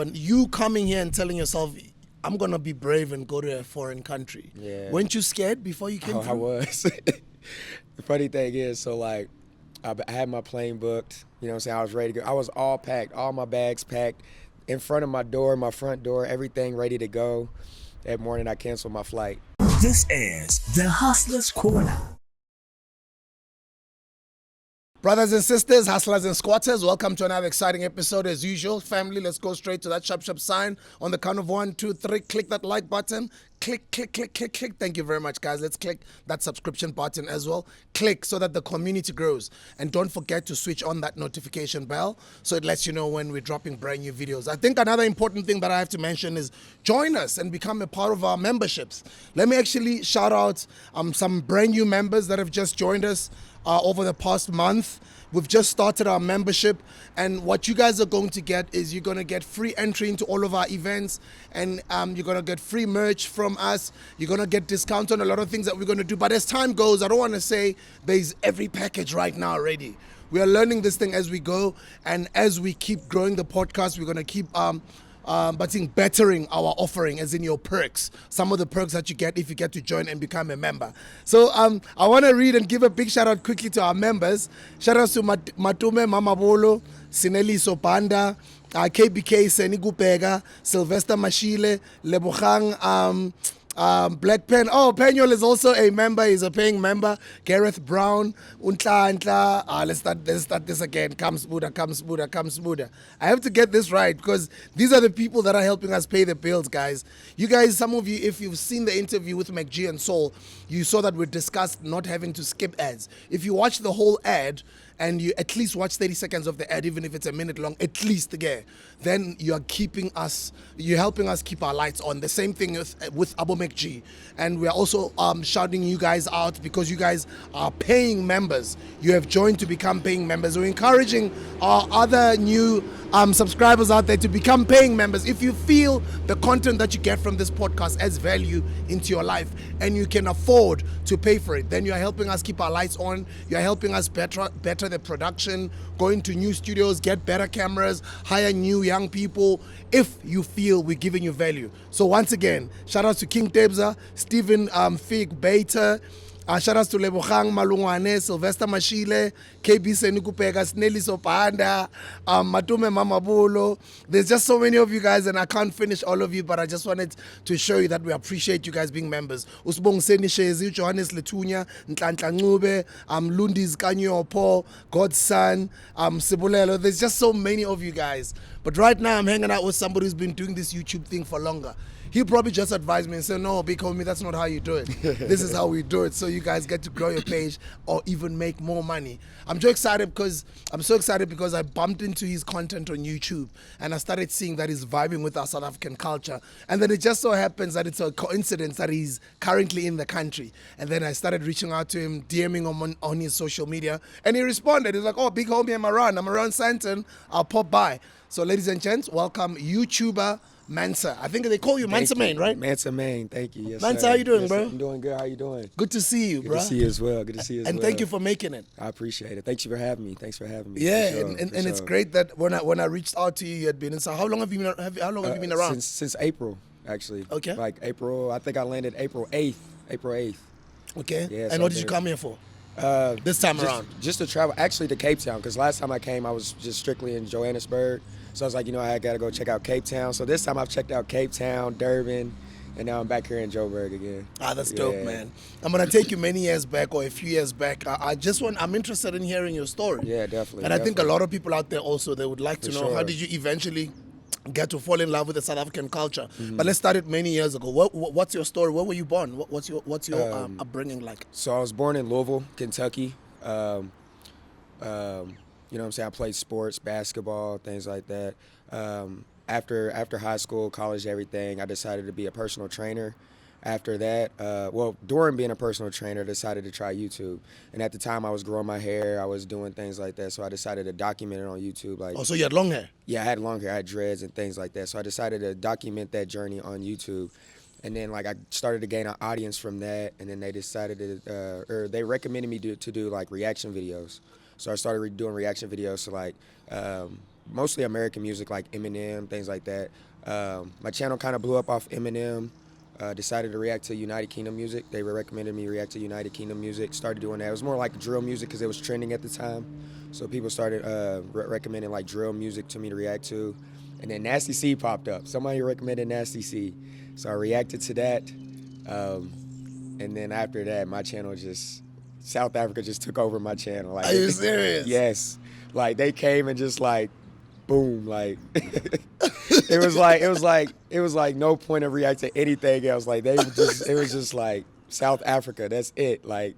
And you coming here and telling yourself, I'm going to be brave and go to a foreign country. Yeah. Weren't you scared before you came through? I was. The funny thing is, so like, I had my plane booked. You know what I'm saying? I was ready to go. I was all packed, all my bags packed, in front of my door, my front door, everything ready to go. That morning, I canceled my flight. This is the Hustler's Corner. Brothers and sisters, hustlers and squatters, welcome to another exciting episode as usual. Family, let's go straight to that shop sign. On the count of 1, 2, 3, click that like button. Click. Thank you very much, guys. Let's click that subscription button as well. Click so that the community grows. And don't forget to switch on that notification bell so it lets you know when we're dropping brand new videos. I think another important thing that I have to mention is join us and become a part of our memberships. Let me actually shout out some brand new members that have just joined us over the past month. We've just started our membership, and what you guys are going to get is you're going to get free entry into all of our events, and you're going to get free merch from us. You're going to get discount on a lot of things that we're going to do. But as time goes, I don't want to say there's every package right now already. We are learning this thing as we go, and as we keep growing the podcast, we're going to keep bettering our offering, as in your perks, some of the perks that you get if you get to join and become a member. So I want to read and give a big shout out quickly to our members. Shout out to Matume Mamabolo, Sineli Sopanda, KBK Senigupega, Sylvester Mashile, Lebogang, Black Pen. Oh, Penuel is also a member. He's a paying member. Gareth Brown. Untla. Let's start this again. Come smoother. I have to get this right because these are the people that are helping us pay the bills, guys. You guys, some of you, if you've seen the interview with McG and Saul, you saw that we discussed not having to skip ads. If you watch the whole ad, and you at least watch 30 seconds of the ad, even if it's a minute long, at least again, then you're helping us keep our lights on. The same thing with Abo McG. And we're also shouting you guys out because you guys are paying members. You have joined to become paying members. We're encouraging our other new subscribers out there to become paying members. If you feel the content that you get from this podcast adds value into your life and you can afford to pay for it, then you're helping us keep our lights on. You're helping us better the production, go into new studios, get better cameras, hire new young people, if you feel we're giving you value. So once again, shout out to King Tebza, Stephen Fig Bater, shout out to Lebogang Malungwane, Sylvester Mashile, KB Senukupega, Snelly Sopanda, Matume Mamabolo. There's just so many of you guys, and I can't finish all of you, but I just wanted to show you that we appreciate you guys being members. Usbong Senishezi, Johannes Letunya, Ntlantla Ncube, Lundis Kanyopo, Godson, Sibulelo. There's just so many of you guys. But right now I'm hanging out with somebody who's been doing this YouTube thing for longer. He probably just advised me and said, no, big homie, that's not how you do it. This is how we do it, so you guys get to grow your page or even make more money. I'm so excited because I bumped into his content on YouTube and I started seeing that he's vibing with our South African culture. And then it just so happens that it's a coincidence that he's currently in the country. And then I started reaching out to him, DMing him on his social media, and he responded. He's like, oh, big homie, I'm around Santon, I'll pop by. So ladies and gents, welcome YouTuber Mansa. I think they call you Mansa Mayne, right? Mansa Mayne, thank you. Yes, Mansa, sir. how you doing, yes, bro? I'm doing good. How you doing? Good to see you, bro. Good to see you as well. And thank you for making it. I appreciate it. Thanks for having me. Yeah, sure, and it's great that when I reached out to you had been. And so how long have you been around? Since April, actually. Okay. Like April. I think I landed April 8th. Okay. Yeah, and so what did you come here for? This time around? Just to travel, actually to Cape Town, because last time I came, I was just strictly in Johannesburg. So I was like, I got to go check out Cape Town. So this time I've checked out Cape Town, Durban, and now I'm back here in Joburg again. That's dope, man. I'm going to take you many years back or a few years back. I'm interested in hearing your story. Yeah, definitely. And I think a lot of people out there also, they would like to know, how did you eventually get to fall in love with the South African culture? Mm-hmm. But let's start it many years ago. What's your story? Where were you born? What's your upbringing like? So I was born in Louisville, Kentucky. You know what I'm saying? I played sports, basketball, things like that. After high school, college, everything, I decided to be a personal trainer. After that, during being a personal trainer, I decided to try YouTube. And at the time, I was growing my hair. I was doing things like that. So I decided to document it on YouTube. So you had long hair? Yeah, I had long hair. I had dreads and things like that. So I decided to document that journey on YouTube. And then, I started to gain an audience from that. And then they decided they recommended me to do, reaction videos. So I started doing reaction videos to, mostly American music like Eminem, things like that. My channel kind of blew up off Eminem. Decided to react to United Kingdom music. They were recommending me react to United Kingdom music. Started doing that. It was more like drill music because it was trending at the time. So people started recommending like drill music to me to react to. And then Nasty C popped up. Somebody recommended Nasty C. So I reacted to that. And then after that, my channel just, South Africa just took over my channel. Like, Are you serious? Yes. Like they came and just like, boom, like it was like no point of reacting to anything else. Like it was just like South Africa, that's it. Like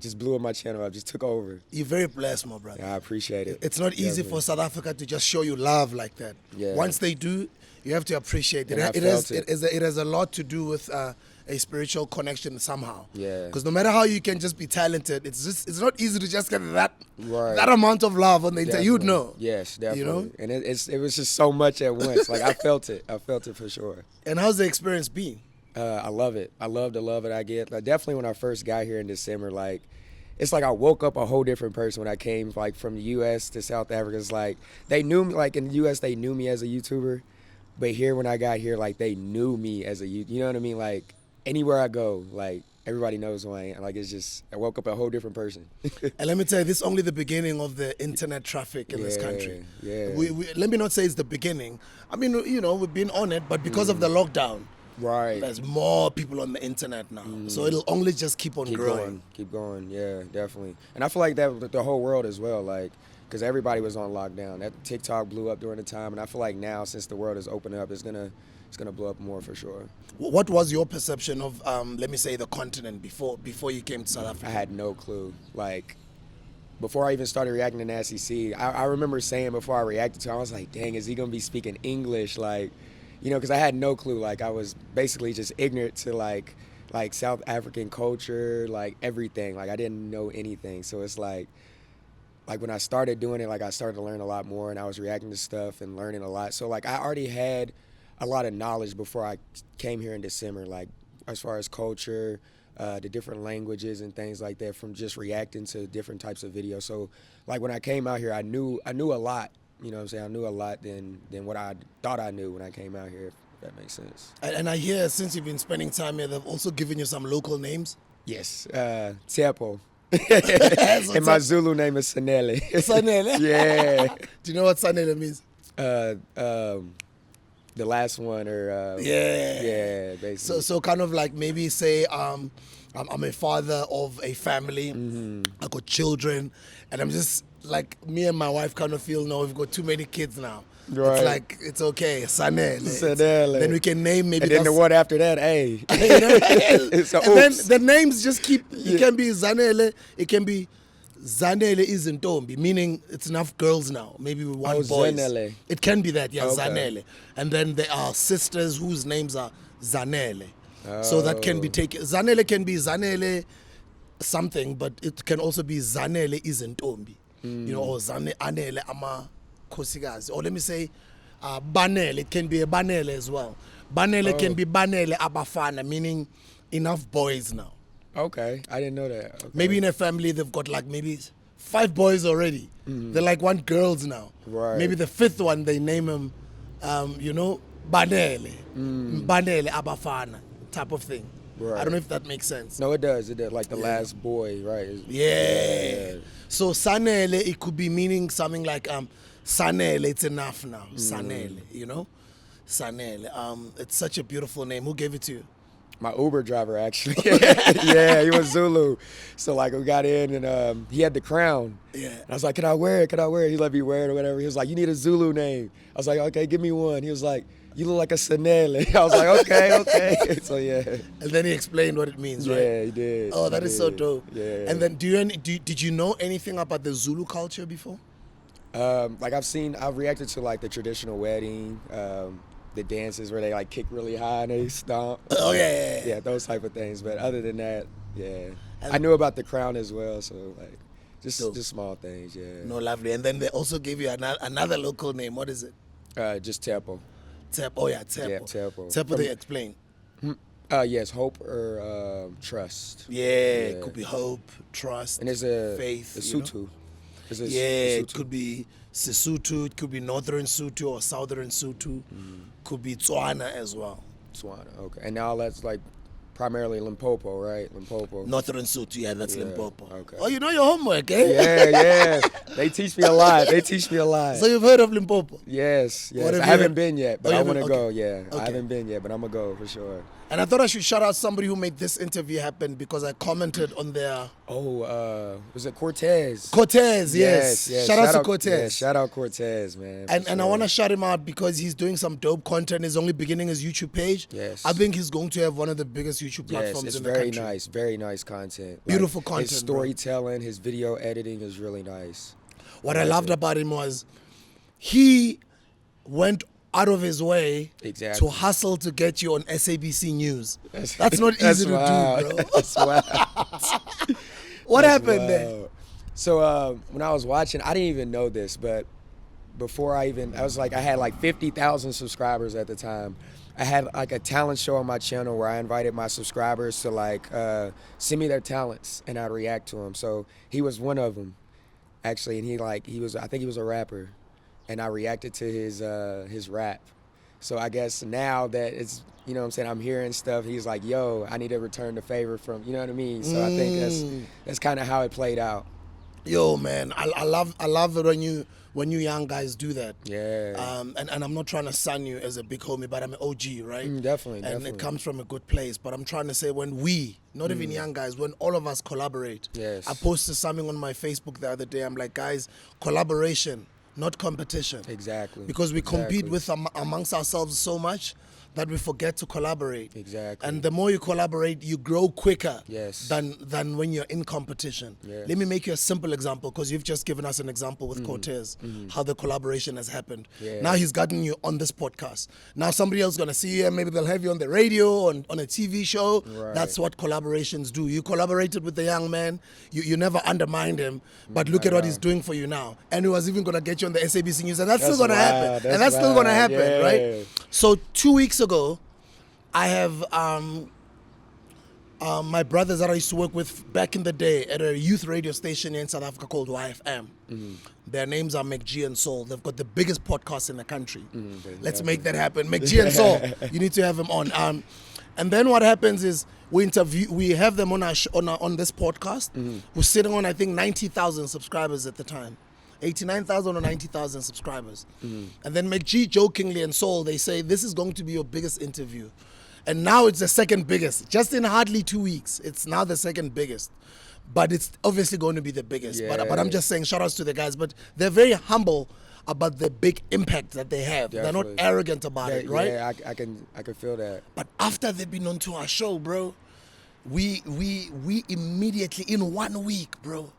just blew up my channel up, just took over. You're very blessed, my brother. Yeah, I appreciate it. It's not easy for South Africa to just show you love like that. Yeah. Once they do, you have to appreciate it. And I felt it. It has a lot to do with a spiritual connection somehow. Yeah. Because no matter how you can just be talented, it's not easy to just get that Right. that amount of love on the internet. You'd know. Yes, definitely. You know? And it was just so much at once. Like I felt it for sure. And how's the experience been? I love it. I love the love that I get. Like, definitely when I first got here in December, like it's like I woke up a whole different person when I came like from the U.S. to South Africa. It's like they knew me, like in the U.S. they knew me as a YouTuber, but here when I got here, like they knew me as a you know what I mean? Like anywhere I go, like everybody knows who I am. Like it's just I woke up a whole different person. And let me tell you, this is only the beginning of the internet traffic in this country. Yeah. Let me not say it's the beginning. I mean, you know, we've been on it, but because of the lockdown, Right. there's more people on the internet now. So it'll only just keep on growing. Keep going. Yeah, definitely. And I feel like that with the whole world as well, like, because everybody was on lockdown. That TikTok blew up during the time, and I feel like now, since the world is opening up, it's gonna blow up more for sure. What was your perception of, let me say, the continent before you came to South I Africa? had no clue. Like, before I even started reacting to Nasty C, I remember saying before I reacted to him, I was like, dang, is he gonna be speaking English? Like, you know, because I had no clue. Like, I was basically just ignorant to like South African culture, like everything. Like, I didn't know anything. So it's like when I started doing it, like I started to learn a lot more, and I was reacting to stuff and learning a lot. So like I already had a lot of knowledge before I came here in December, like as far as culture, the different languages and things like that from just reacting to different types of videos. So like when I came out here, I knew a lot. You know what I'm saying? I knew a lot than what I thought I knew when I came out here, if that makes sense. And I hear since you've been spending time here, they've also given you some local names. Yes, Tepo. And my Zulu name is Sanele. Sanele? Yeah. Do you know what Sanele means? The last one, or Yeah, basically. So kind of like maybe say I'm a father of a family. I got children, and I'm just like me and my wife kind of feel no, we've got too many kids now. Right. It's like it's okay, Sanele. Sanele. Then we can name maybe. And then the one after that, hey. You know? It's a And then oops. the names just keep. It can be Zanele. It can be Zanele Izintombi, meaning it's enough girls now. Maybe we want boys. Zanele. It can be that, yeah, Okay. Zanele. And then there are sisters whose names are Zanele. So that can be taken. Zanele can be Zanele something, but it can also be Zanele Izintombi. You know, or Anele Ama Kosikazi. Or let me say Banele. It can be a Banele as well. Banele can be Banele Abafana, meaning enough boys now. Okay, I didn't know that. Okay. Maybe in a family they've got like maybe 5 boys already. They're like want girls now. Right. Maybe the 5th one they name him, you know, Banele, Banele Abafana type of thing. Right. I don't know if that makes sense. No, it does. It does. Like the last boy, right? Yeah. So Sanele, it could be meaning something like Sanele. It's enough now. Sanele, you know, Sanele. It's such a beautiful name. Who gave it to you? My Uber driver, actually. Yeah, he was Zulu. So, like, we got in, and he had the crown. Yeah. And I was like, can I wear it? Can I wear it? He let me wear it or whatever. He was like, you need a Zulu name. I was like, okay, give me one. He was like, you look like a Sanele. I was like, okay. So, yeah. And then he explained what it means, right? Yeah, he did. Oh, that is so dope. Yeah. And then, did you know anything about the Zulu culture before? Like, I've reacted to, like, the traditional wedding, the dances where they, like, kick really high and they stomp. Oh, yeah. Yeah, those type of things. But other than that, yeah. I knew about the crown as well, so, like, just small things, yeah. No, lovely. And then they also gave you another local name. What is it? Just Tepo. Tep. Oh, yeah, Tepo. Yeah, Tepo. Tepo, they explain. Yes, hope or trust. Yeah, it could be hope, trust, And there's a faith. the you know? Sutu. Is it Yeah, it Lesotho? could be Sesotho, it could be Northern Sotho or Southern Sotho, could be Tswana as well. Tswana. Okay. And now that's like primarily Limpopo, right? Limpopo. Northern Sotho, yeah, that's Yeah, Limpopo. okay. Oh, you know your homework, eh? Yeah. They teach me a lot. They teach me a lot. So you've heard of Limpopo? Yes. What have I you haven't heard? been yet, Oh, but you I haven't? want to go. Okay. Yeah. Okay. I haven't been yet, but I'm gonna go for sure. And I thought I should shout out somebody who made this interview happen because I commented on their Oh, was it Cortez? Cortez, yes. Shout out to Cortez. Yeah, shout out Cortez, man. for And I sure. want to shout him out because he's doing some dope content. He's only beginning his YouTube page. Yes. I think he's going to have one of the biggest YouTube Yes, platforms it's in the very country. nice, very nice content. Beautiful content, His bro. storytelling, his video editing is really nice. What I loved about him was he went out of his way Exactly. to hustle to get you on SABC News. That's not easy to wild. do, bro. That's wild. What That's happened there? wild. So when I was watching, I didn't even know this, but before I had like 50,000 subscribers at the time. I had like a talent show on my channel where I invited my subscribers to like send me their talents and I'd react to them. So he was one of them, actually, and I think he was a rapper, and I reacted to his rap. So I guess now that it's, you know what I'm saying, I'm hearing stuff, he's like, yo, I need to return the favor from, you know what I mean? So I think that's kind of how it played out. Yo, man, I love it when you young guys do that. Yeah. And I'm not trying to sun you as a big homie, but I'm an OG, right? Definitely, And definitely. it comes from a good place. But I'm trying to say when we, not even young guys, when all of us collaborate. Yes. I posted something on my Facebook the other day. I'm like, guys, collaboration, not competition. Exactly. Because we compete Exactly. with amongst ourselves so much that we forget to collaborate. Exactly. And the more you collaborate, you grow quicker Yes. than when you're in competition. Yes. Let me make you a simple example because you've just given us an example with Cortez, how the collaboration has happened. Yeah. Now he's gotten you on this podcast. Now somebody else is going to see you and maybe they'll have you on the radio, on a TV show. Right. That's what collaborations do. You collaborated with the young man. You never undermined him, but look at Not what at he's all. doing for you now. And he was even going to get you on the SABC News. And that's still That's going to happen. wild. And that's still going to wild. happen, Yeah. right? So 2 weeks ago, I have my brothers that I used to work with back in the day at a youth radio station in South Africa called YFM. Their names are McG and Soul. They've got the biggest podcast in the country. Let's make that happen. McG and Soul, you need to have them on. And then what happens is we have them on on this podcast. We're sitting on, I think, 90,000 subscribers at the time. 89,000 or 90,000 subscribers. And then McG jokingly and Soul, they say, this is going to be your biggest interview. And now it's the second biggest. Just in hardly 2 weeks, it's now the second biggest. But it's obviously going to be the biggest. But I'm Yeah. just saying, shout outs to the guys. But they're very humble about the big impact that they have. They're not Definitely. arrogant about it, right? Yeah, I can feel that. But after they've been onto our show, bro, we immediately, in 1 week, bro,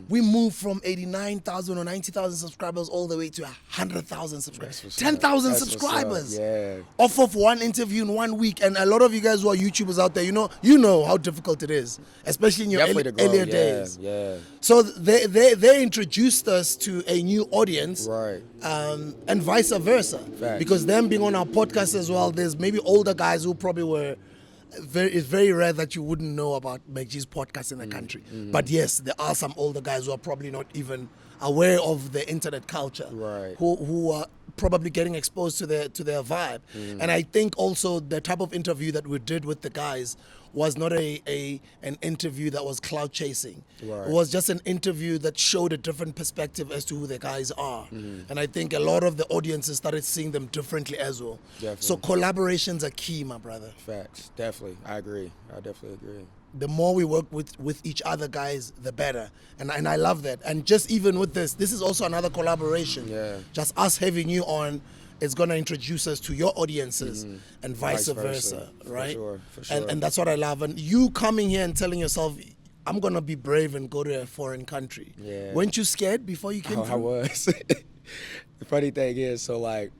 we moved from 89,000 or 90,000 subscribers all the way to 100,000 subscribers. what's up. 10,000 That's what's up. subscribers. Yeah. Off of one interview in 1 week. And a lot of you guys who are YouTubers out there, you know how difficult it is, especially in your Definitely to grow. earlier Yeah, days. yeah. So they introduced us to a new audience, Right. and vice versa. Facts. Because them being on our podcast as well, there's maybe older guys who probably were. It's very rare that you wouldn't know about McG's podcast in the country. But yes, there are some older guys who are probably not even aware of the internet culture, Right. who are probably getting exposed to their vibe. And I think also the type of interview that we did with the guys was not an interview that was cloud chasing. Right. It was just an interview that showed a different perspective as to who the guys are. And I think a lot of the audiences started seeing them differently as well. Definitely. So collaborations are key, my brother. Facts. Definitely. I agree. I definitely agree. The more we work with each other, guys, the better. And I love that. And just even with this is also another collaboration. Yeah. Just us having you on, it's going to introduce us to your audiences and vice versa, right? For sure. And that's what I love. And you coming here and telling yourself, I'm going to be brave and go to a foreign country. Yeah. Weren't you scared before you came I through? was. The funny thing is, so like,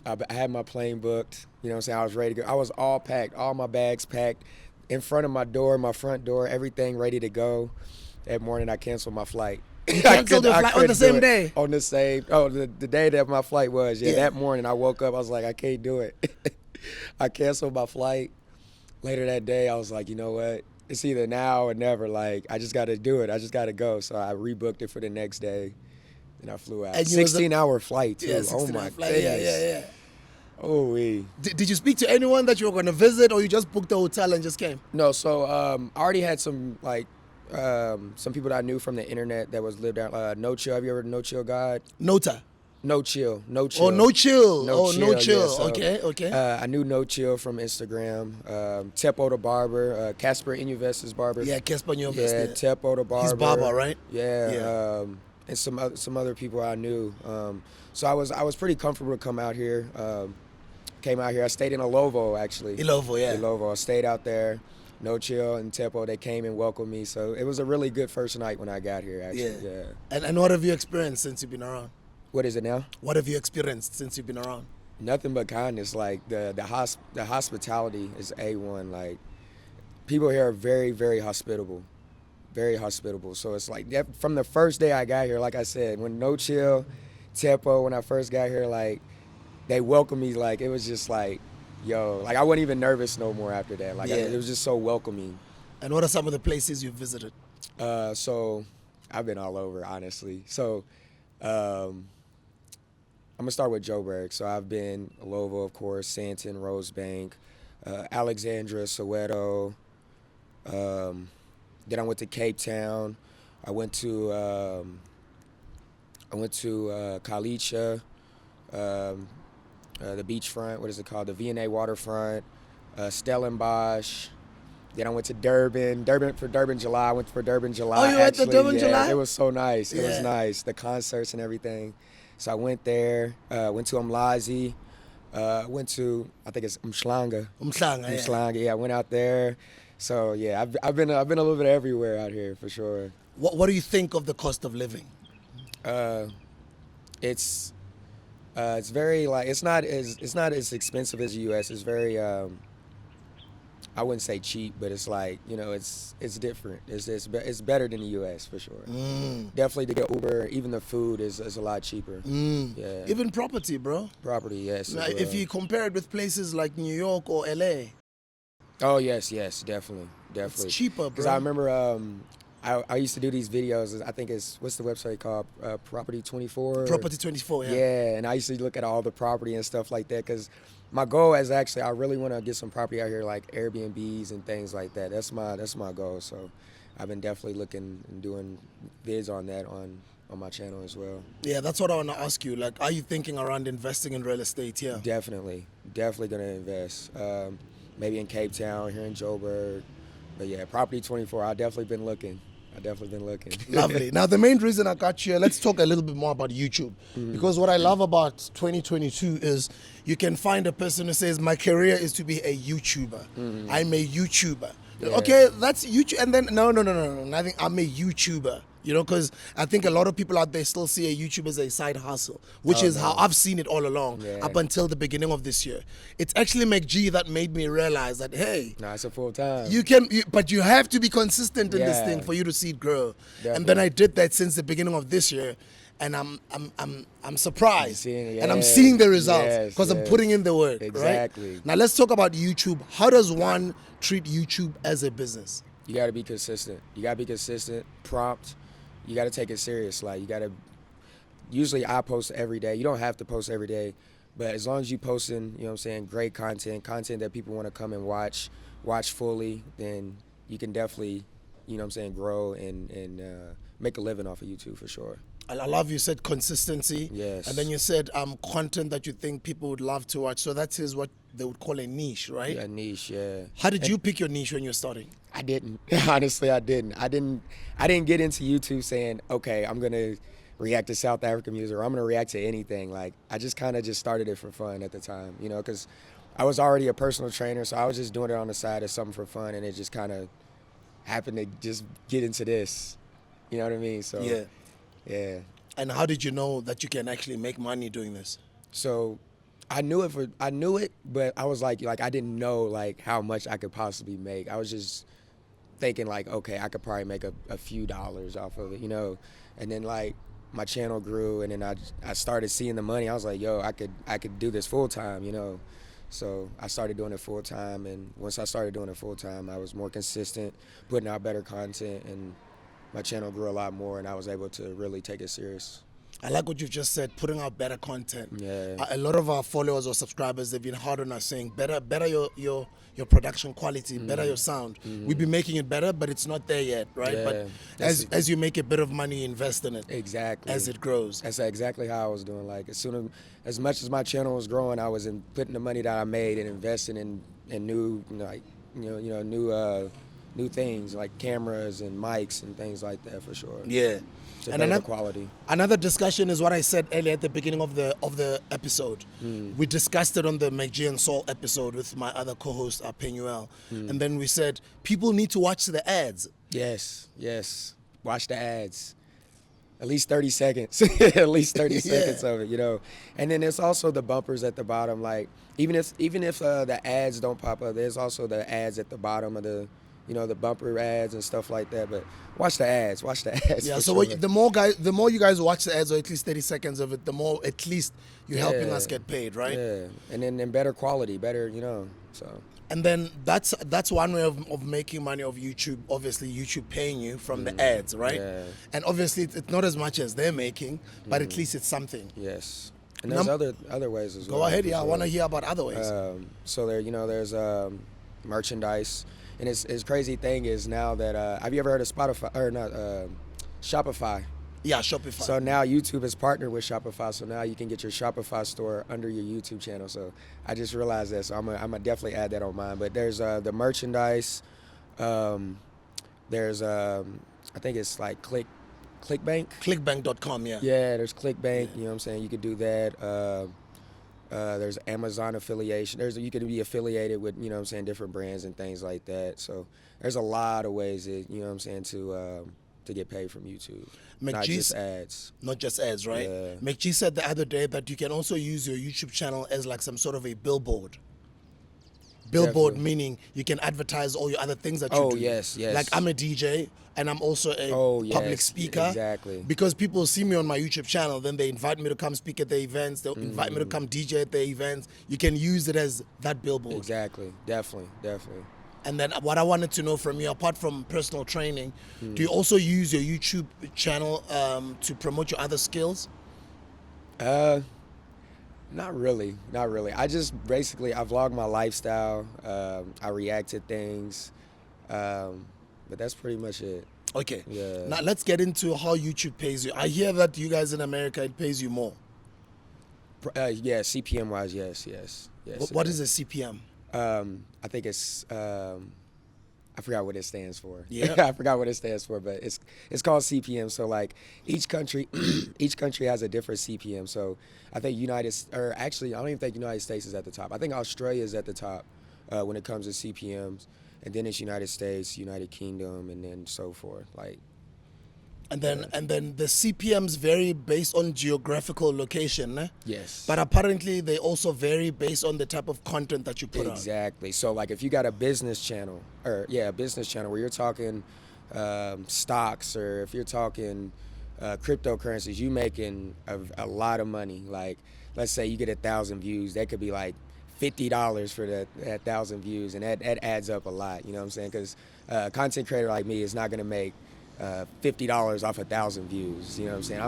I had my plane booked. You know what I'm saying? I was ready to go. I was all packed, all my bags packed, in front of my door, my front door, everything ready to go. That morning, I canceled my flight. You canceled your flight on the same day? On the same, the day that my flight was. Yeah, Yeah. that morning, I woke up, I was like, I can't do it. I canceled my flight. Later that day, I was like, you know what? It's either now or never. Like, I just got to do it. I just got to go. So I rebooked it for the next day. Then I flew out. And you was a- 16-hour flight, too. Yeah, Oh, 16 my hour flight. goodness. Yeah. Oh, wee. Did you speak to anyone that you were going to visit, or you just booked the hotel and just came? No, so I already had some, some people that I knew from the internet that was lived out. No Chill. Have you ever heard of No Chill God? Nota. No Chill. No Chill. Oh, no chill. No Yeah, chill. so, Okay. I knew No Chill from Instagram. Teppo the barber. Casper Inuvest's barber. Yeah, Casper Yeah, University. Teppo the barber. He's barber, right? Yeah. Yeah. And some other people I knew. So I was pretty comfortable to come out here. Came out here. I stayed in Ilovo, actually. Ilovo, yeah. Ilovo. I stayed out there. No Chill and Teppo, they came and welcomed me. So it was a really good first night when I got here, actually. Yeah. And what have you experienced since you've been around? What is it now? What have you experienced since you've been around? Nothing but kindness. Like the hospitality is A1. Like people here are very, very hospitable. Very hospitable. So it's like from the first day I got here, like I said, when No Chill, Teppo, when I first got here, like they welcomed me. Like it was just like, yo, like I wasn't even nervous no more after that. Like it was just so welcoming. And what are some of the places you've visited? So I've been all over, honestly. So I'm gonna start with Joburg. So I've been Ilovo, of course, Santon, Rosebank, Alexandria, Soweto. Then I went to Cape Town. I went to Kalicha, the beachfront. What is it called? The V&A waterfront. Stellenbosch. Then I went to Durban. Durban July. I went for Durban July. Oh, you went to Durban July? It was so nice. It was Yeah. nice. The concerts and everything. So I went there. Went to Umlazi. Went to, I think it's Umhlanga. Umhlanga, yeah. Umhlanga. Yeah, I went out there. So yeah, I've been a little bit everywhere out here for sure. What do you think of the cost of living? It's very it's not as expensive as the U.S. It's very I wouldn't say cheap, but it's like, it's different. It's better than the U.S. for sure. Definitely to get Uber, even the food is a lot cheaper. Yeah. Even property, bro. Property, yes. Now, if you compare it with places like New York or LA, Oh yes, definitely. it's cheaper, bro. Because I remember I used to do these videos. I think what's the website called? Property 24. Property 24, yeah. Yeah, and I used to look at all the property and stuff like that because my goal is actually I really want to get some property out here like Airbnbs and things like that. That's my goal. So I've been definitely looking and doing vids on that on my channel as well. Yeah, that's what I want to ask you. Like, are you thinking around investing in real estate here? Definitely gonna invest. Maybe in Cape Town, here in Joburg. But yeah, Property 24. I've definitely been looking. Lovely. Now, the main reason I got you here, let's talk a little bit more about YouTube. Because what I love about 2022 is you can find a person who says, my career is to be a YouTuber. I'm a YouTuber. Yeah. Okay, that's YouTube. And then, no, nothing. I'm a YouTuber. Because I think a lot of people out there still see a YouTube as a side hustle, which is how I've seen it all along, up until the beginning of this year. It's actually McG that made me realize that, hey, No, it's a full time. but you have to be consistent in this Yeah. thing for you to see it grow. Definitely. And then I did that since the beginning of this year, and I'm surprised, Seeing it, and I'm yeah. seeing the results Yes, because I'm yes. putting in the work. Exactly. Right? Now let's talk about YouTube. How does one treat YouTube as a business? You got to be consistent. Prompt. You got to take it serious. Like, you got to, usually I post every day. You don't have to post every day, but as long as you posting, great content that people want to come and watch fully, then you can definitely, grow and make a living off of YouTube for sure. I love you said consistency. Yes. And then you said content that you think people would love to watch. So that is what they would call a niche, right? Yeah, niche, yeah. How did you pick your niche when you were starting? I didn't. Honestly, I didn't. I didn't get into YouTube saying, okay, I'm going to react to South African music or I'm going to react to anything. Like, I just kind of just started it for fun at the time, because I was already a personal trainer, so I was just doing it on the side as something for fun, and it just kind of happened to just get into this. You know what I mean? So yeah. And how did you know that you can actually make money doing this? So I knew it, but I was like I didn't know like how much I could possibly make. I was just thinking like, okay, I could probably make a few dollars off of it, And then like my channel grew, and then I started seeing the money. I was like, yo, I could do this full time, So I started doing it full time, and once I started doing it full time, I was more consistent, putting out better content, and my channel grew a lot more, and I was able to really take it serious. I like what you've just said, putting out better content. Yeah. A lot of our followers or subscribers, they've been hard on us saying better your production quality, better your sound. We've been making it better, but it's not there yet, right? Yeah, But as you make a bit of money, you invest in it. Exactly. As it grows. That's exactly how I was doing. Like as much as my channel was growing, I was putting the money that I made and investing in new new things like cameras and mics and things like that for sure. Yeah. To And better quality. another discussion is what I said earlier at the beginning of the episode. We discussed it on the McG and Saul episode with my other co-host, Penuel. And then we said people need to watch the ads. Yes. Watch the ads. At least 30 seconds. At least 30 seconds of it, you know. And then there's also the bumpers at the bottom. Like even if the ads don't pop up, there's also the ads at the bottom of the bumper ads and stuff like that. But watch the ads. Yeah. So the more you guys watch the ads, or at least 30 seconds of it, the more at least you're helping us get paid, right? Yeah. And then better quality, better, so. And then that's one way of making money of YouTube. Obviously, YouTube paying you from the ads, right? Yeah. And obviously, it's not as much as they're making, but at least it's something. Yes. And there's other ways as well. Go ahead, yeah. I want to hear about other ways. So there's merchandise, and it's crazy thing is now that have you ever heard of Spotify or not Shopify? Yeah, Shopify. So now YouTube is partnered with Shopify, so now you can get your Shopify store under your YouTube channel. So I just realized that, so I'm gonna definitely add that on mine. But there's the merchandise. There's I think it's like ClickBank. Clickbank.com, yeah. Yeah, there's ClickBank. You know what I'm saying? You could do that. There's Amazon affiliation. You could be affiliated with, you know what I'm saying, different brands and things like that. So there's a lot of ways that, you know what I'm saying, to get paid from YouTube. Not just ads. Not just ads, right? Yeah. McG said the other day that you can also use your YouTube channel as like some sort of a billboard. Billboard Definitely. meaning you can advertise all your other things that you do. Oh, yes. Like I'm a DJ and I'm also a public speaker. Exactly. Because people see me on my YouTube channel, then they invite me to come speak at their events. They'll invite me to come DJ at their events. You can use it as that billboard. Exactly. Definitely. And then what I wanted to know from you, apart from personal training, do you also use your YouTube channel to promote your other skills? Not really. I just basically I vlog my lifestyle. I react to things, but that's pretty much it. Okay. Yeah. Now let's get into how YouTube pays you. I hear that you guys in America, it pays you more. Yeah, CPM wise, yes. What is a CPM? I think it's I forgot what it stands for. Yeah. I forgot what it stands for, but it's called CPM. So like each country has a different CPM. So I think I don't even think United States is at the top. I think Australia is at the top when it comes to CPMs, and then it's United States, United Kingdom, and then so forth. Like. And then the CPMs vary based on geographical location, eh? Yes. But apparently they also vary based on the type of content that you put out. Exactly. So like if you got a business channel, where you're talking stocks, or if you're talking cryptocurrencies, you making a lot of money. Like let's say you get 1,000 views, that could be like $50 for that 1,000 views, and that adds up a lot. You know what I'm saying? Because a content creator like me is not gonna make $50 off 1,000 views. You know what I'm saying?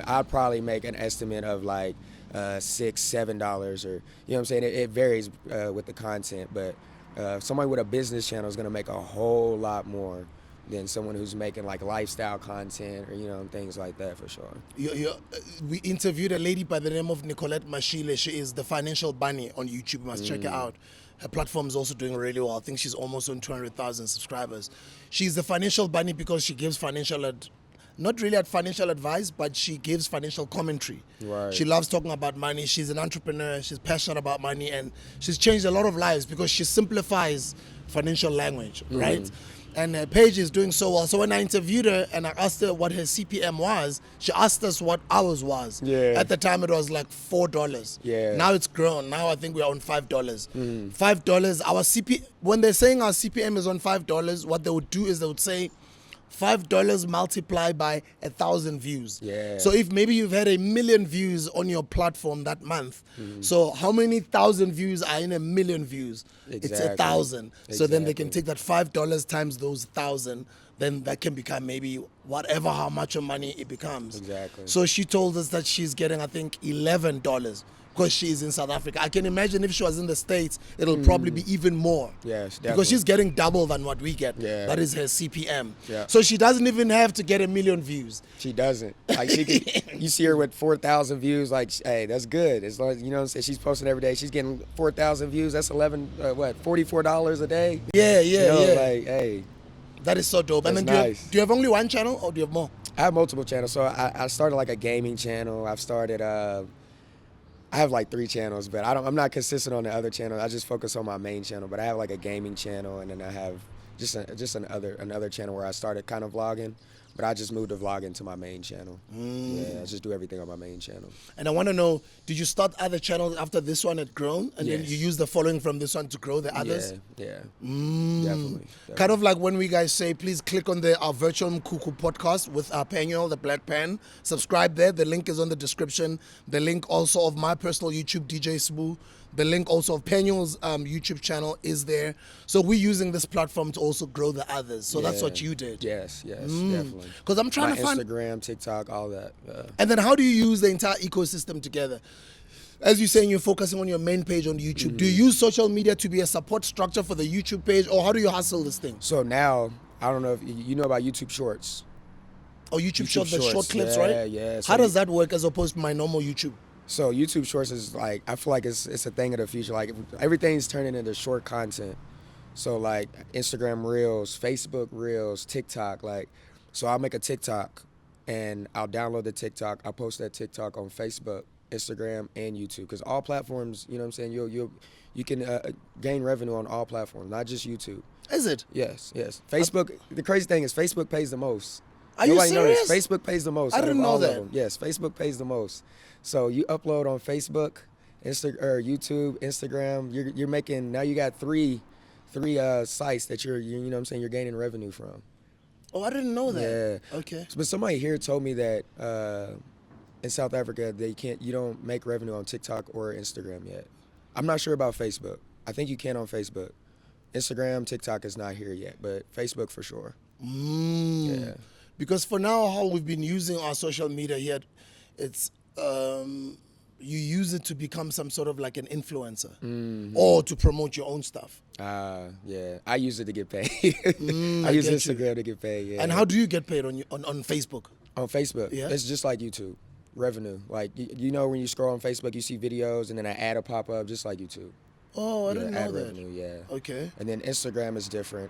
I'd probably make an estimate of like $6, $7, or you know what I'm saying? It varies with the content, but somebody with a business channel is gonna make a whole lot more than someone who's making like lifestyle content or things like that for sure. We interviewed a lady by the name of Nicolette Mashile. She is the financial bunny on YouTube. You must check her out. Her platform is also doing really well. I think she's almost on 200,000 subscribers. She's the financial bunny because she gives not really financial advice, but she gives financial commentary. Right. She loves talking about money. She's an entrepreneur. She's passionate about money, and she's changed a lot of lives because she simplifies financial language, right? And her page is doing so well. So when I interviewed her and I asked her what her CPM was, she asked us what ours was. Yeah. At the time, it was like $4. Yeah. Now it's grown. Now I think we're on $5. $5. When they're saying our CPM is on $5, what they would do is they would say $5 multiplied by 1,000 views. Yeah. So if maybe you've had 1,000,000 views on your platform that month, so how many thousand views are in 1,000,000 views? It's Exactly. 1,000. So then they can Exactly. take that $5 times those 1,000. Then that can become maybe whatever how much of money it becomes. Exactly. So she told us that she's getting, I think, $11 because she's in South Africa. I can imagine if she was in the States, it'll probably be even more. Yes, Because definitely. she's getting double than what we get. Yeah. That is her CPM. Yeah. So she doesn't even have to get 1,000,000 views. She doesn't. Like she can, you see her with 4,000 views. Like, hey, that's good. As long as you know what I'm saying. She's posting every day. She's getting 4,000 views. That's $44 a day. Yeah, You know, yeah. like, hey, That is so dope. And That's then nice. do you have only one channel or do you have more? I have multiple channels. So I started like a gaming channel. I've started. I have like 3 channels, but I'm not consistent on the other channel. I just focus on my main channel. But I have like a gaming channel, and then I have just another channel where I started kind of vlogging. But I just moved to vlogging to my main channel. Yeah, I just do everything on my main channel. And I want to know, did you start other channels after this one had grown? And then Yes. you use the following from this one to grow the others? Yeah. Definitely. Kind of like when we guys say, please click on our Virtual Mkuku podcast with our Peniel, the Black Pen. Subscribe there. The link is on the description. The link also of my personal YouTube, DJ Smoo. The link also of Peniel's YouTube channel is there. So we're using this platform to also grow the others. So that's Yeah. what you did. Yes, definitely. Because I'm trying My to find... Instagram, TikTok, all that. And then how do you use the entire ecosystem together? As you're saying, you're focusing on your main page on YouTube. Do you use social media to be a support structure for the YouTube page, or how do you hustle this thing? So now, I don't know if you know about YouTube Shorts. Oh, YouTube Shorts, the short Shorts, clips, yeah, right? yeah. How So does that work as opposed to my normal YouTube? So YouTube Shorts is like, I feel like it's a thing of the future. Like everything's turning into short content. So like Instagram Reels, Facebook Reels, TikTok. Like, so I'll make a TikTok and I'll download the TikTok. I'll post that TikTok on Facebook, Instagram, and YouTube. Because all platforms, you know what I'm saying, you can gain revenue on all platforms, not just YouTube. Is it? Yes. Facebook, the crazy thing is Facebook pays the most. Are you Nobody knows serious? this. Facebook pays the most. I out of didn't know all of that. them. Yes, Facebook pays the most. So you upload on Facebook, YouTube, Instagram. You're making, now you got three sites that you know what I'm saying, you're gaining revenue from. Oh, I didn't know that. Yeah. Okay. But somebody here told me that in South Africa you don't make revenue on TikTok or Instagram yet. I'm not sure about Facebook. I think you can on Facebook. Instagram, TikTok is not here yet, but Facebook for sure. Yeah. Because for now, how we've been using our social media here, it's you use it to become some sort of like an influencer or to promote your own stuff. Yeah. I use it to get paid. I I use get you. Instagram to get paid. Yeah. And how do you get paid on Facebook? On Facebook, Yeah. it's just like YouTube. Revenue. Like, you know when you scroll on Facebook, you see videos and then an ad will pop up just like YouTube. Oh, I didn't know ad that. revenue, yeah. Okay. And then Instagram is different.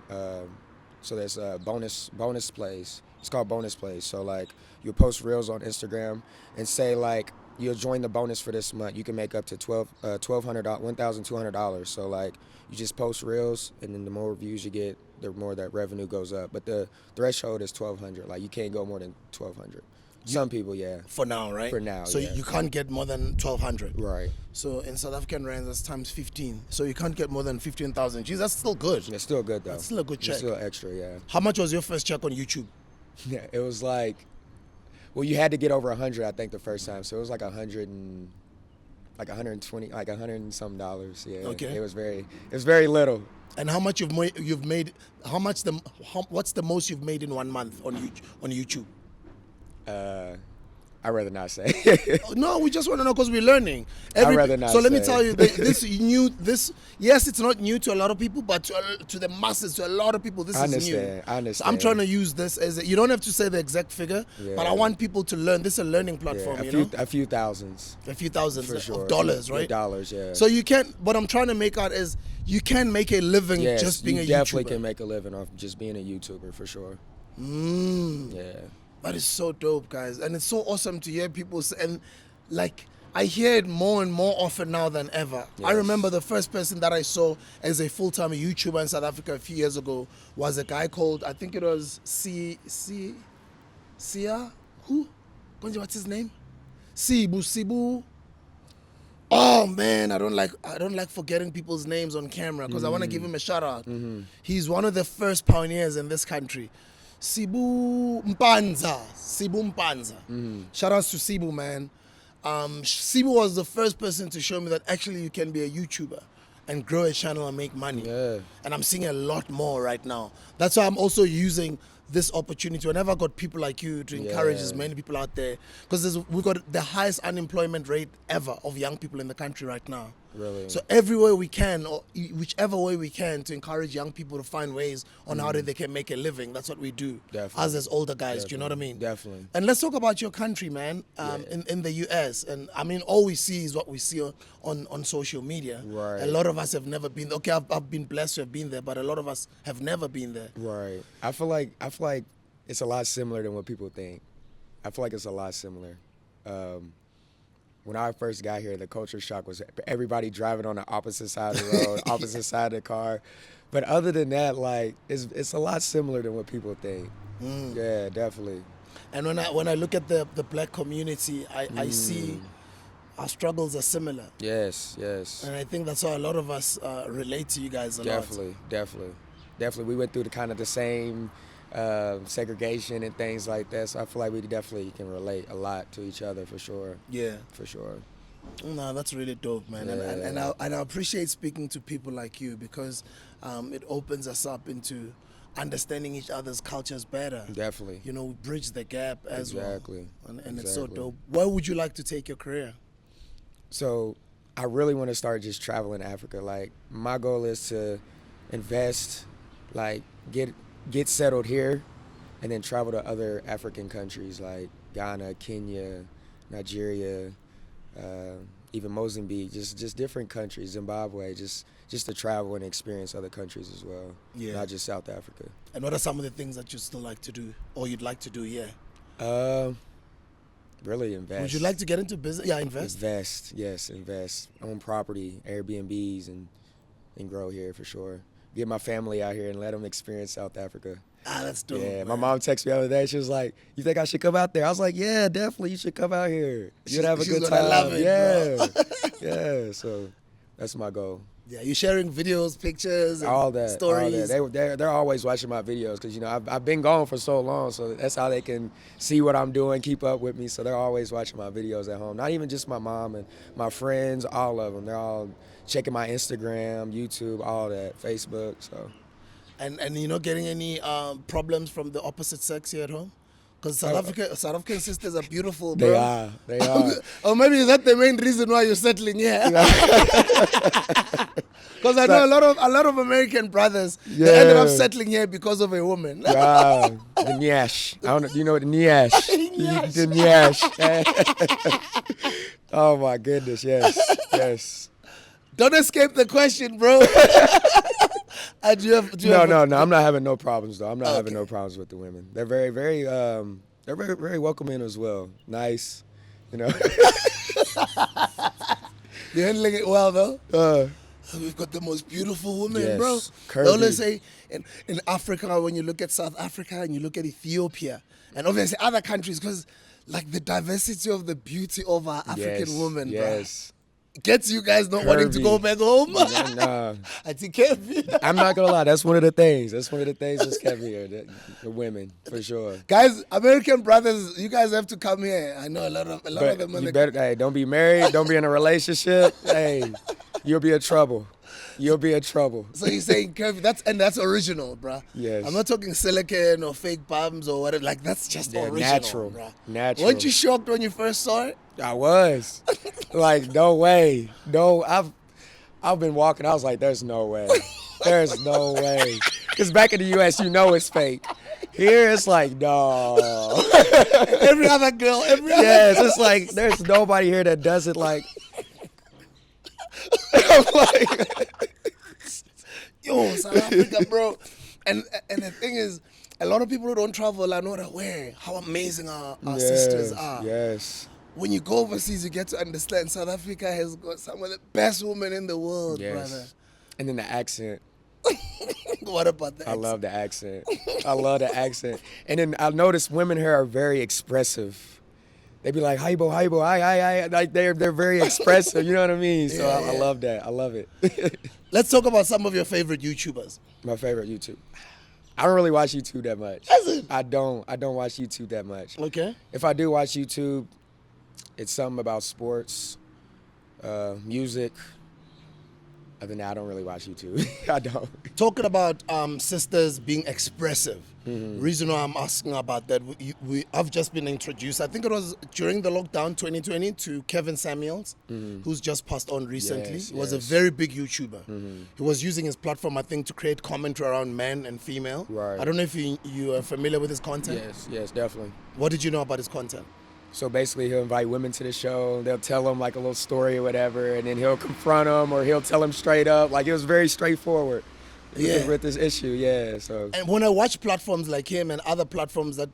So there's bonus plays. It's called bonus plays. So like you'll post reels on Instagram and say like you'll join the bonus for this month. You can make up to $1,200. So like you just post reels, and then the more views you get, the more that revenue goes up. But the threshold is $1,200. Like you can't go more than $1,200. Some people, yeah. For now, right? For now, So yeah. you can't get more than 1,200. Right. So in South African rands, that's times 15. So you can't get more than 15,000. Geez, that's still good. It's still good though. That's still a good check. It's still extra, yeah. How much was your first check on YouTube? Yeah, it was like, well, you had to get over 100, I think, the first time. So it was like 120, like 100 and some dollars. Yeah. Okay. It was very little. And how much you've made? What's the most you've made in 1 month on YouTube? I'd rather not say. No, we just want to know because we're learning. I'd rather not So let me say. tell you, this yes, it's not new to a lot of people, but to the masses, to a lot of people, this I is new. understand. I understand. So I'm trying to use this as you don't have to say the exact figure, but I Yeah. want people to learn. This is a learning platform, Yeah, you know, a few thousands. a few thousands For sure. of dollars, Yeah, right? dollars, yeah. So you can. What I'm trying to make out is you can make a living Yes, just being you a definitely YouTuber. can make a living off just being a YouTuber for sure. Yeah. That is so dope, guys, and it's so awesome to hear people say, and like I hear it more and more often now than ever. I Yes. remember the first person that I saw as a full-time YouTuber in South Africa a few years ago was a guy called, I think it was Sia. Who? What's his name? Sibu. Oh man, I don't like forgetting people's names on camera because I want to give him a shout out. He's one of the first pioneers in this country. Sibu Mpanza. Shout outs to Sibu, man. Sibu was the first person to show me that actually you can be a YouTuber and grow a channel and make money. Yeah. And I'm seeing a lot more right now. That's why I'm also using this opportunity whenever I got people like you to encourage as many people out there, because we've got the highest unemployment rate ever of young people in the country right now. Really? So everywhere we can, or whichever way we can, to encourage young people to find ways on how they can make a living. That's what we do. Definitely. Us as older guys, do you know what I mean? Definitely. And let's talk about your country, man, in the US. And I mean, all we see is what we see on social media. Right. A lot of us have never been. Okay, I've been blessed to have been there, but a lot of us have never been there. Right. I feel like it's a lot similar than what people think. I feel like it's a lot similar. When I first got here, the culture shock was everybody driving on the opposite side of the road, opposite side of the car. But other than that, like it's a lot similar than what people think. Yeah, definitely. And when I look at the black community, I see our struggles are similar. Yes, yes. And I think that's why a lot of us relate to you guys a lot. Definitely. We went through the same segregation and things like that. So I feel like we definitely can relate a lot to each other for sure. Yeah. For sure. No, that's really dope, man. Yeah. And I appreciate speaking to people like you, because it opens us up into understanding each other's cultures better. Definitely. You know, bridge the gap as Exactly. well. And it's so dope. Where would you like to take your career? So I really want to start just traveling Africa. Like, my goal is to invest, like get settled here, and then travel to other African countries like Ghana, Kenya, Nigeria, even Mozambique, just different countries, Zimbabwe, just to travel and experience other countries as well, not just South Africa. And what are some of the things that you still like to do, or you'd like to do here? Really invest. Would you like to get into business? Yeah, invest. Invest, yes, invest. Own property, Airbnbs, and grow here for sure. Get my family out here and let them experience South Africa. That's dope. Yeah, man. my mom texted me the other day. She was like, "You think I should come out there?" I was like, "Yeah, definitely. You should come out here. You'd have a she's good gonna time." love it, yeah, yeah. So that's my goal. Yeah, you're sharing videos, pictures, and All that, stories. all that. They're always watching my videos because, you know, I've been gone for so long, so that's how they can see what I'm doing, keep up with me. So they're always watching my videos at home. Not even just my mom and my friends, all of them. They're all checking my Instagram, YouTube, all that, Facebook. So. And you're not getting any problems from the opposite sex here at home? Because South African sisters are beautiful, bro. They are. Or maybe is that the main reason why you're settling here? Because I know a lot of American brothers, they ended up settling here because of a woman. The nyash. I don't know. Do you know what the nyash? The nyash. Oh my goodness, yes. Don't escape the question, bro. No. I'm not having no problems though. I'm not having no problems with the women. They're very, very, they're very, very welcoming as well. Nice, you know. You're handling it well though. We've got the most beautiful women, yes, bro. curvy. They always say in Africa, when you look at South Africa and you look at Ethiopia, and obviously other countries, because like the diversity of the beauty of our African women, bro, gets you guys not wanting to go back home. Nah. I think Kevin. I'm not gonna lie, that's one of the things. That's kept me here. The women, for sure. Guys, American brothers, you guys have to come here. I know a lot of them. Hey, don't be married. Don't be in a relationship. Hey, you'll be in trouble. So you're saying curvy? That's original, bro. Yes. I'm not talking silicone or fake bums or whatever. Like that's just original, natural, bro. natural. Weren't you shocked when you first saw it? I was. Like, no way. No, I've been walking. I was like, there's no way. There's no way. Because back in the U.S., you know it's fake. Here, it's like, no. Every other girl. Yes, it's like, there's nobody here that does it like. I'm like, yo, South Africa, bro. And the thing is, a lot of people who don't travel are not aware how amazing our sisters are. Yes. When you go overseas, you get to understand South Africa has got some of the best women in the world, brother. And then the accent. What about that? I love the accent. And then I noticed women here are very expressive. They be like, "Haibo, I." Like they're very expressive. You know what I mean? So I love that. I love it. Let's talk about some of your favorite YouTubers. My favorite YouTube. I don't really watch YouTube that much. Is it? I don't watch YouTube that much. Okay. If I do watch YouTube, it's something about sports, music. Other than that, I don't really watch YouTube. I don't. Talking about sisters being expressive. Reason why I'm asking about that, I've just been introduced, I think it was during the lockdown 2020, to Kevin Samuels, who's just passed on recently. Yes, He was a yes. very big YouTuber. He was using his platform, I think, to create commentary around men and female. Right. I don't know if you are familiar with his content. Yes, definitely. What did you know about his content? So basically, he'll invite women to the show. They'll tell him like a little story or whatever, and then he'll confront them or he'll tell them straight up. Like, it was very straightforward with this issue. Yeah. So And when I watch platforms like him and other platforms that,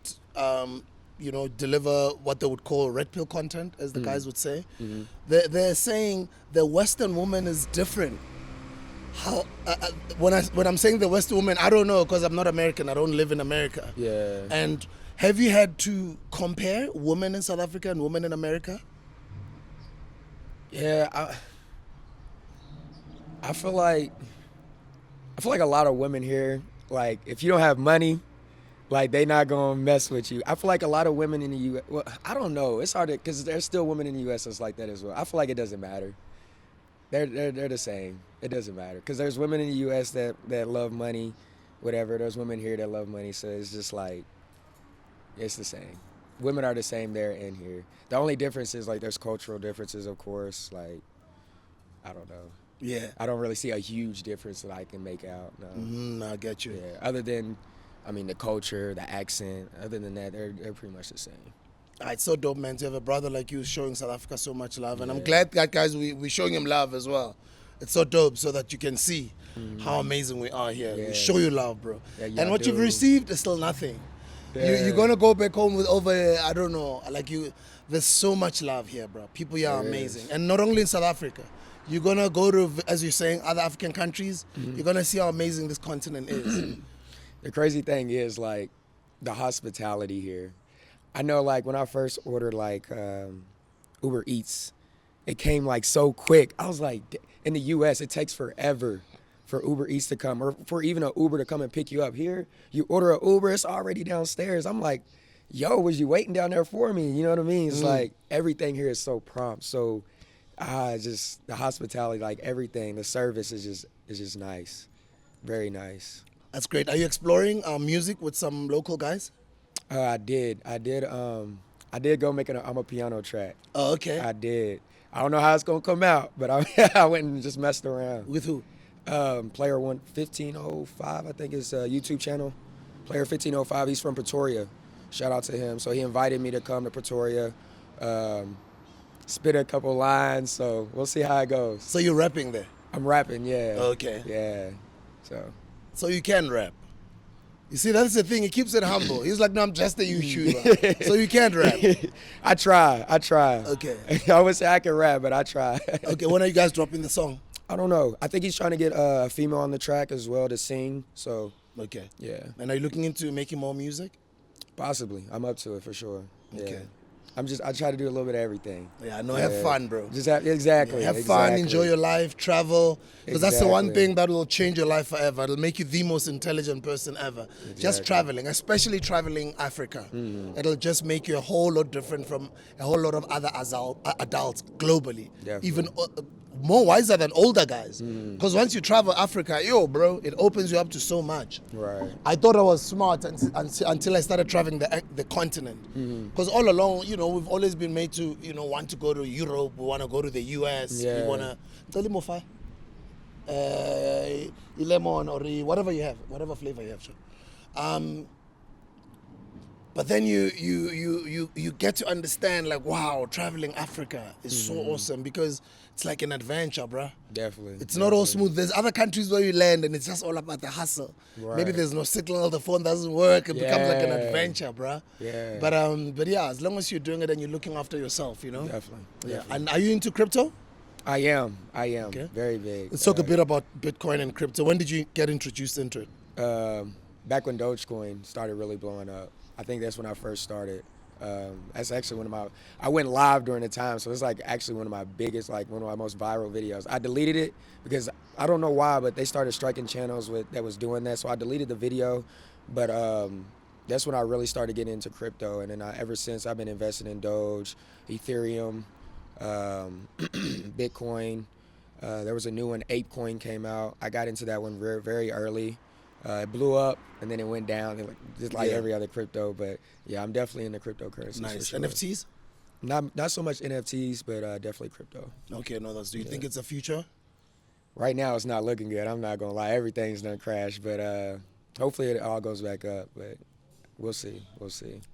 deliver what they would call red pill content, as the guys would say, they're saying the Western woman is different. How when I'm saying the Western woman, I don't know because I'm not American. I don't live in America. yeah. And have you had to compare women in South Africa and women in America? Yeah, I feel like a lot of women here, like, if you don't have money, like, they not gonna mess with you. I feel like a lot of women in the U.S. Well, I don't know. It's hard because there's still women in the U.S. that's like that as well. I feel like it doesn't matter. They're the same. It doesn't matter because there's women in the U.S. that love money, whatever. There's women here that love money, so it's just like it's the same. Women are the same there and here. The only difference is like there's cultural differences, of course. Like, I don't know. Yeah. I don't really see a huge difference that I can make out. No. I get you. Yeah. Other than, I mean, the culture, the accent. Other than that, they're pretty much the same. It's so dope, man, to have a brother like you showing South Africa so much love. And I'm glad that, guys, we're showing him love as well. It's so dope so that you can see how amazing we are here. Yeah. We show you love, bro. Yeah, and y'all what you've do. received is still nothing. Yeah. You're going to go back home with over, I don't know, like there's so much love here, bro. People here are There amazing. is. And not only in South Africa. You're going to go to, as you're saying, other African countries. You're going to see how amazing this continent is. The crazy thing is, like, the hospitality here. I know, like, when I first ordered, like, Uber Eats, it came, like, so quick. I was like, in the U.S., it takes forever for Uber Eats to come or for even an Uber to come and pick you up. Here, you order an Uber, it's already downstairs. I'm like, yo, was you waiting down there for me? You know what I mean? It's like everything here is so prompt. So, just the hospitality, like everything, the service is just nice. Very nice. That's great. Are you exploring music with some local guys? I did go make I'm a piano track. Oh, okay. I did. I don't know how it's gonna come out, but I went and just messed around. With who? Player 1505, I think is a YouTube channel. Player 1505, he's from Pretoria. Shout out to him. So he invited me to come to Pretoria, spit a couple lines. So we'll see how it goes. So you're rapping there? I'm rapping, yeah. Okay. Yeah. So you can rap. You see, that's the thing. He keeps it humble. He's like, no, I'm just a YouTuber. So you can't rap. I try. Okay. I would say I can rap, but I try. Okay, when are you guys dropping the song? I don't know. I think he's trying to get a female on the track as well to sing. So, Okay. yeah, And are you looking into making more music? possibly. I'm up to it for sure. Yeah. Okay. I try to do a little bit of everything. Yeah, I know. Have fun, bro. Just exactly. Have fun, exactly. enjoy your life, travel. Because that's the one Exactly. thing that will change your life forever. It'll make you the most intelligent person ever. Just traveling, especially traveling Africa. It'll just make you a whole lot different from a whole lot of other adults globally. Definitely. Even more wiser than older guys. Because once you travel Africa, bro, it opens you up to so much. Right. I thought I was smart until I started traveling the continent. Because all along, we've always been made to, want to go to Europe, we want to go to the US, we Yeah. want to... lemon or whatever you have, whatever flavor you have. Sure. But then you get to understand, like, wow, traveling Africa is so awesome because it's like an adventure, bruh. Definitely. It's not all smooth. There's other countries where you land and it's just all about the hustle. Right. Maybe there's no signal, the phone doesn't work. It becomes like an Yeah. adventure, bruh. Yeah. But yeah, as long as you're doing it and you're looking after yourself, Definitely. Yeah. And are you into crypto? I am. Okay. Very big. Let's talk a bit about Bitcoin and crypto. When did you get introduced into it? Back when Dogecoin started really blowing up. I think that's when I first started. That's actually I went live during the time, so it's like actually one of my biggest, like one of my most viral videos. I deleted it because I don't know why, but they started striking channels that was doing that. So I deleted the video, but that's when I really started getting into crypto. And then ever since, I've been investing in Doge, Ethereum, Bitcoin. There was a new one, ApeCoin came out. I got into that one very, very early. It blew up and then it went down, just like every other crypto. But yeah, I'm definitely into cryptocurrency. Nice. For sure. NFTs? Not so much NFTs, but definitely crypto. Okay, no, do you think it's a future? Right now, it's not looking good. I'm not gonna lie, everything's done crashed, but hopefully it all goes back up. But we'll see.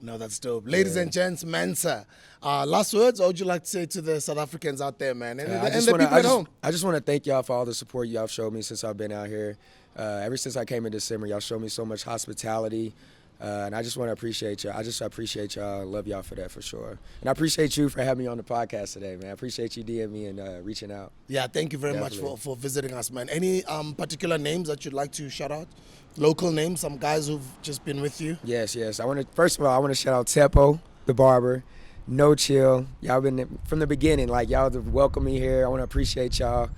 No, that's dope. Ladies and gents, Mansa. Last words, or would you like to say to the South Africans out there, man? And the people at home? I just want to thank y'all for all the support y'all showed me since I've been out here. Ever since I came in December, y'all showed me so much hospitality. And I just want to appreciate y'all. I just appreciate y'all. Love y'all for that for sure. And I appreciate you for having me on the podcast today, man. I appreciate you DMing me and reaching out. Yeah, thank you very much for visiting us, man. Any particular names that you'd like to shout out? Local names, some guys who've just been with you? Yes. First of all, I want to shout out Teppo, the barber. No Chill. Y'all been from the beginning. Like, y'all have welcomed me here. I want to appreciate y'all.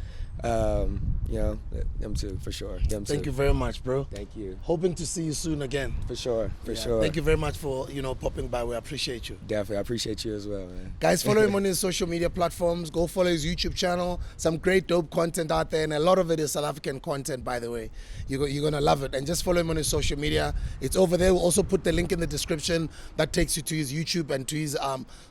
Them too, for sure. Thank you very much, bro. Thank you. Hoping to see you soon again. For sure. Thank you very much for, popping by. We appreciate you. Definitely. I appreciate you as well, man. Guys, follow him on his social media platforms. Go follow his YouTube channel. Some great, dope content out there. And a lot of it is South African content, by the way. You're going to love it. And just follow him on his social media. It's over there. We'll also put the link in the description that takes you to his YouTube and to his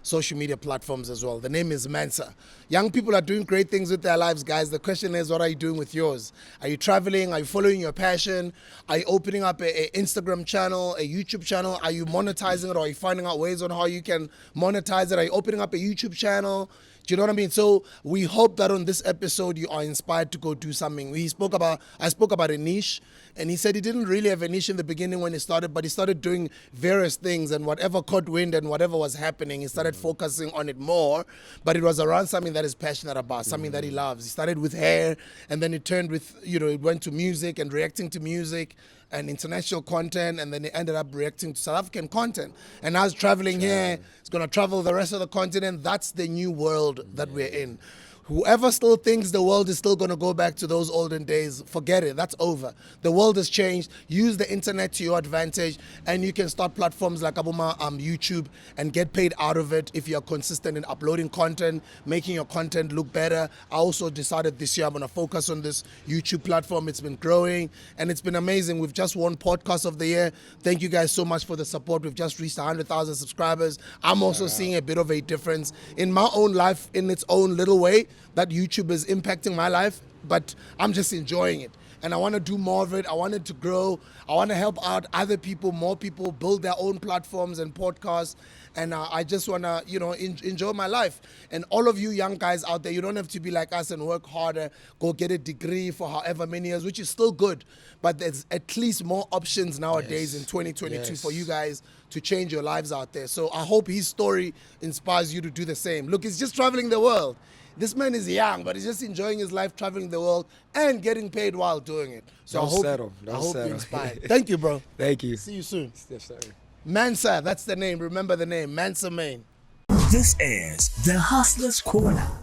social media platforms as well. The name is Mansa. Young people are doing great things with their lives, guys. The question is, what are you doing with yours? Are you traveling? Are you following your passion? Are you opening up a Instagram channel, a YouTube channel? Are you monetizing it, or are you finding out ways on how you can monetize it? Are you opening up a YouTube channel? Do you know what I mean? So we hope that on this episode you are inspired to go do something. I spoke about a niche, and he said he didn't really have a niche in the beginning when he started, but he started doing various things, and whatever caught wind and whatever was happening, he started focusing on it more. But it was around something that he's passionate about, something that he loves. He started with hair, and then it turned with, it went to music and reacting to music and international content, and then he ended up reacting to South African content. And now he's traveling here. He's going to travel the rest of the continent. That's the new world that we're in. Whoever still thinks the world is still going to go back to those olden days, forget it. That's over. The world has changed. Use the internet to your advantage, and you can start platforms like Abuma YouTube and get paid out of it if you're consistent in uploading content, making your content look better. I also decided this year I'm going to focus on this YouTube platform. It's been growing, and it's been amazing. We've just won Podcast of the Year. Thank you guys so much for the support. We've just reached 100,000 subscribers. I'm also seeing a bit of a difference in my own life in its own little way. That YouTube is impacting my life, but I'm just enjoying it. And I want to do more of it. I want it to grow. I want to help out other people, more people, build their own platforms and podcasts. And I just want to, enjoy my life. And all of you young guys out there, you don't have to be like us and work harder, go get a degree for however many years, which is still good. But there's at least more options nowadays in 2022 for you guys to change your lives out there. So I hope his story inspires you to do the same. Look, he's just traveling the world. This man is young, but he's just enjoying his life, traveling the world, and getting paid while doing it. So Don't I hope, settle. I hope you're inspired. Thank you, bro. Thank you. See you soon. Yes, sir. Mansa, that's the name. Remember the name, Mansa Mayne. This is the Hustler's Corner.